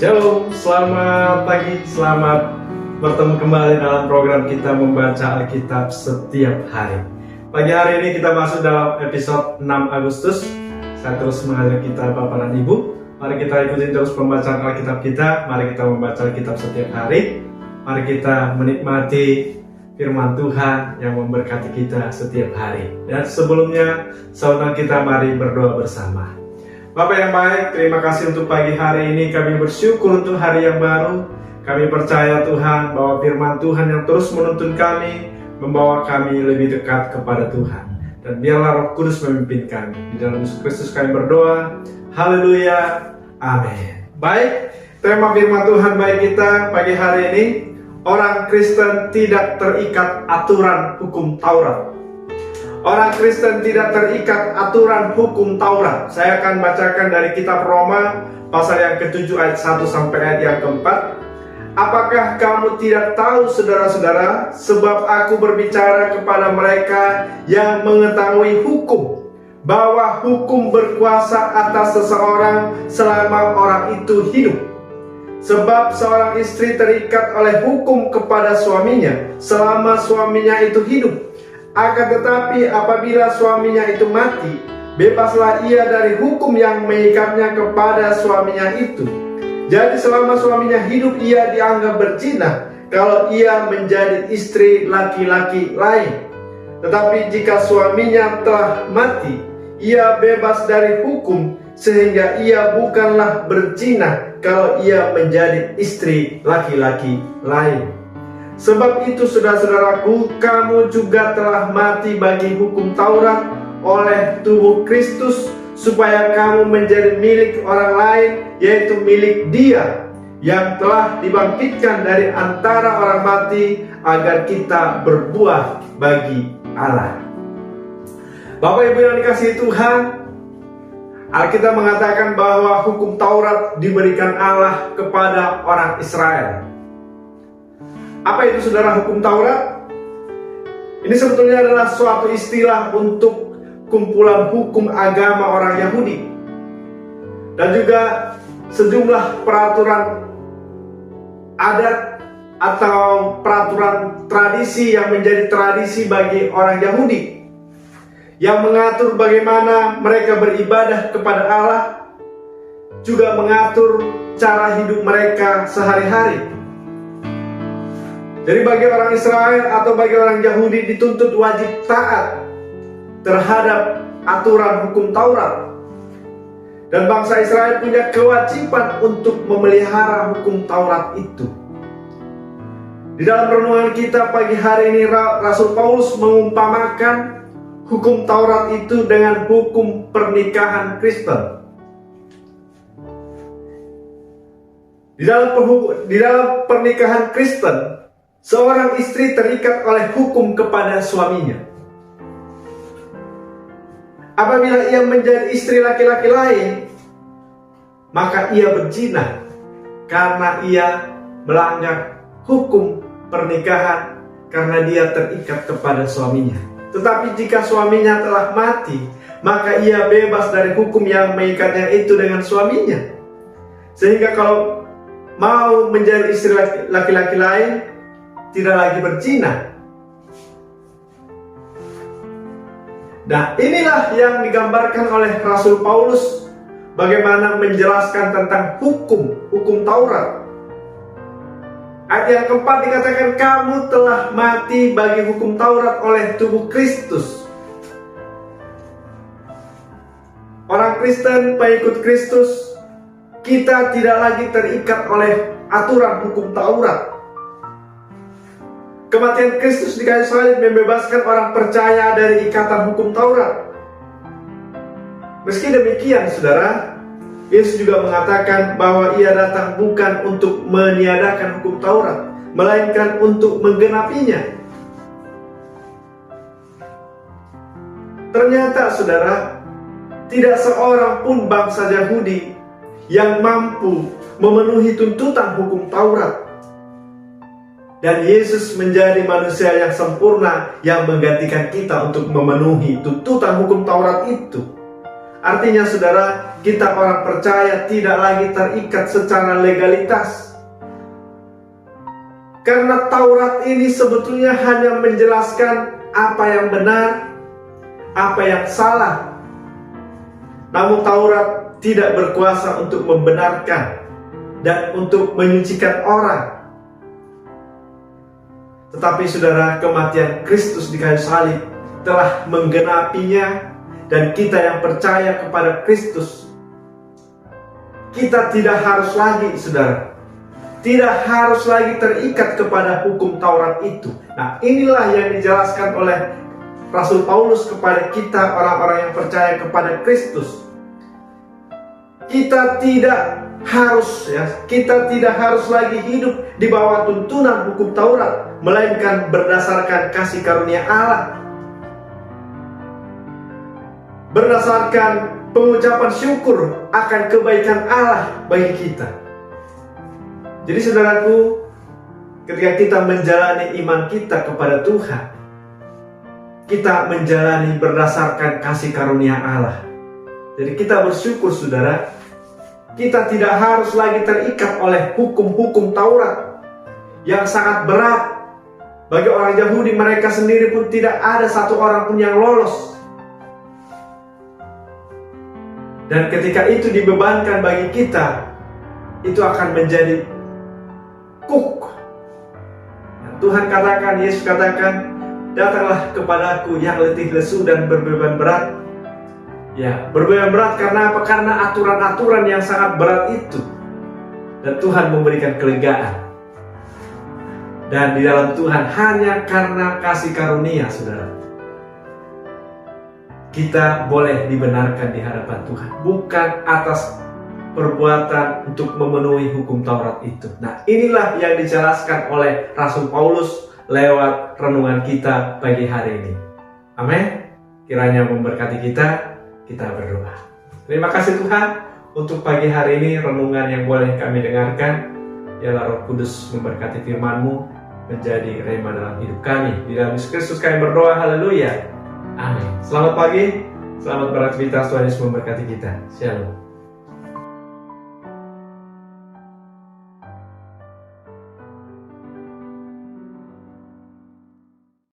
Shalom, selamat pagi, selamat bertemu kembali dalam program kita membaca Alkitab setiap hari. Pagi hari ini kita masuk dalam episode 6 Agustus. Saya terus mengajak kita Bapak dan Ibu, mari kita ikuti terus pembacaan Alkitab kita. Mari kita membaca Alkitab setiap hari. Mari kita menikmati firman Tuhan yang memberkati kita setiap hari. Dan sebelumnya, saudara kita mari berdoa bersama. Bapak yang baik, terima kasih untuk pagi hari ini. Kami bersyukur untuk hari yang baru. Kami percaya Tuhan bahwa firman Tuhan yang terus menuntun kami, membawa kami lebih dekat kepada Tuhan. Dan biarlah Roh Kudus memimpin kami. Di dalam Yesus Kristus kami berdoa. Haleluya. Amin. Baik, tema firman Tuhan bagi kita pagi hari ini, orang Kristen tidak terikat aturan hukum Taurat. Orang Kristen tidak terikat aturan hukum Taurat. Saya akan bacakan dari kitab Roma pasal yang ke-7 ayat 1 sampai ayat yang ke-4. Apakah kamu tidak tahu, saudara-saudara, sebab aku berbicara kepada mereka yang mengetahui hukum, bahwa hukum berkuasa atas seseorang selama orang itu hidup. Sebab seorang istri terikat oleh hukum kepada suaminya selama suaminya itu hidup. Akan tetapi apabila suaminya itu mati, bebaslah ia dari hukum yang mengikatnya kepada suaminya itu. Jadi selama suaminya hidup ia dianggap berzina kalau ia menjadi istri laki-laki lain. Tetapi jika suaminya telah mati, ia bebas dari hukum sehingga ia bukanlah berzina kalau ia menjadi istri laki-laki lain. Sebab itu saudara-saudaraku, kamu juga telah mati bagi hukum Taurat oleh tubuh Kristus, supaya kamu menjadi milik orang lain, yaitu milik Dia yang telah dibangkitkan dari antara orang mati, agar kita berbuah bagi Allah. Bapak Ibu yang dikasihi Tuhan, Alkitab mengatakan bahwa hukum Taurat diberikan Allah kepada orang Israel. Apa itu saudara hukum Taurat? Ini sebetulnya adalah suatu istilah untuk kumpulan hukum agama orang Yahudi, dan juga sejumlah peraturan adat atau peraturan tradisi yang menjadi tradisi bagi orang Yahudi, yang mengatur bagaimana mereka beribadah kepada Allah, juga mengatur cara hidup mereka sehari-hari. Jadi bagi orang Israel atau bagi orang Yahudi dituntut wajib taat terhadap aturan hukum Taurat. Dan bangsa Israel punya kewajiban untuk memelihara hukum Taurat itu. Di dalam renungan kita pagi hari ini, Rasul Paulus mengumpamakan hukum Taurat itu dengan hukum pernikahan Kristen. Di dalam pernikahan Kristen, seorang istri terikat oleh hukum kepada suaminya. Apabila ia menjadi istri laki-laki lain, maka ia berzina karena ia melanggar hukum pernikahan karena dia terikat kepada suaminya. Tetapi jika suaminya telah mati, maka ia bebas dari hukum yang mengikatnya itu dengan suaminya. Sehingga kalau mau menjadi istri laki-laki lain, tidak lagi berzina. Nah, inilah yang digambarkan oleh Rasul Paulus, bagaimana menjelaskan tentang hukum Taurat. Ayat yang keempat dikatakan, kamu telah mati bagi hukum Taurat oleh tubuh Kristus. Orang Kristen, pengikut Kristus, kita tidak lagi terikat oleh aturan hukum Taurat. Kematian Kristus di kayu salib membebaskan orang percaya dari ikatan hukum Taurat. Meski demikian, saudara, Yesus juga mengatakan bahwa ia datang bukan untuk meniadakan hukum Taurat, melainkan untuk menggenapinya. Ternyata, saudara, tidak seorang pun bangsa Yahudi yang mampu memenuhi tuntutan hukum Taurat. Dan Yesus menjadi manusia yang sempurna yang menggantikan kita untuk memenuhi tuntutan hukum Taurat itu. Artinya saudara, kita orang percaya tidak lagi terikat secara legalitas. Karena Taurat ini sebetulnya hanya menjelaskan apa yang benar, apa yang salah. Namun Taurat tidak berkuasa untuk membenarkan dan untuk menyucikan orang. Tetapi saudara, kematian Kristus di kayu salib telah menggenapinya. Dan kita yang percaya kepada Kristus, kita tidak harus lagi, saudara, tidak harus lagi terikat kepada hukum Taurat itu. Nah, inilah yang dijelaskan oleh Rasul Paulus kepada kita orang-orang yang percaya kepada Kristus. Kita tidak harus lagi hidup di bawah tuntunan hukum Taurat, melainkan berdasarkan kasih karunia Allah, berdasarkan pengucapan syukur akan kebaikan Allah bagi kita. Jadi saudaraku, ketika kita menjalani iman kita kepada Tuhan, kita menjalani berdasarkan kasih karunia Allah. Jadi kita bersyukur saudara, kita tidak harus lagi terikat oleh hukum-hukum Taurat yang sangat berat. Bagi orang Yahudi, mereka sendiri pun tidak ada satu orang pun yang lolos. Dan ketika itu dibebankan bagi kita, itu akan menjadi kuk. Tuhan katakan, Yesus katakan, datanglah kepadaku yang letih lesu dan berbeban berat. Ya, berbeban berat karena apa? Karena aturan-aturan yang sangat berat itu. Dan Tuhan memberikan kelegaan. Dan di dalam Tuhan hanya karena kasih karunia, saudara, kita boleh dibenarkan di hadapan Tuhan, bukan atas perbuatan untuk memenuhi hukum Taurat itu. Nah, inilah yang dijelaskan oleh Rasul Paulus lewat renungan kita pagi hari ini. Amin. Kiranya memberkati kita berdoa. Terima kasih Tuhan untuk pagi hari ini renungan yang boleh kami dengarkan. Biarlah Roh Kudus memberkati firman-Mu menjadi rema dalam hidup kami. Di dalam Yesus Kristus kami berdoa, haleluya. Amin. Selamat pagi, selamat beraktivitas, Tuhan Yesus memberkati kita. Shalom.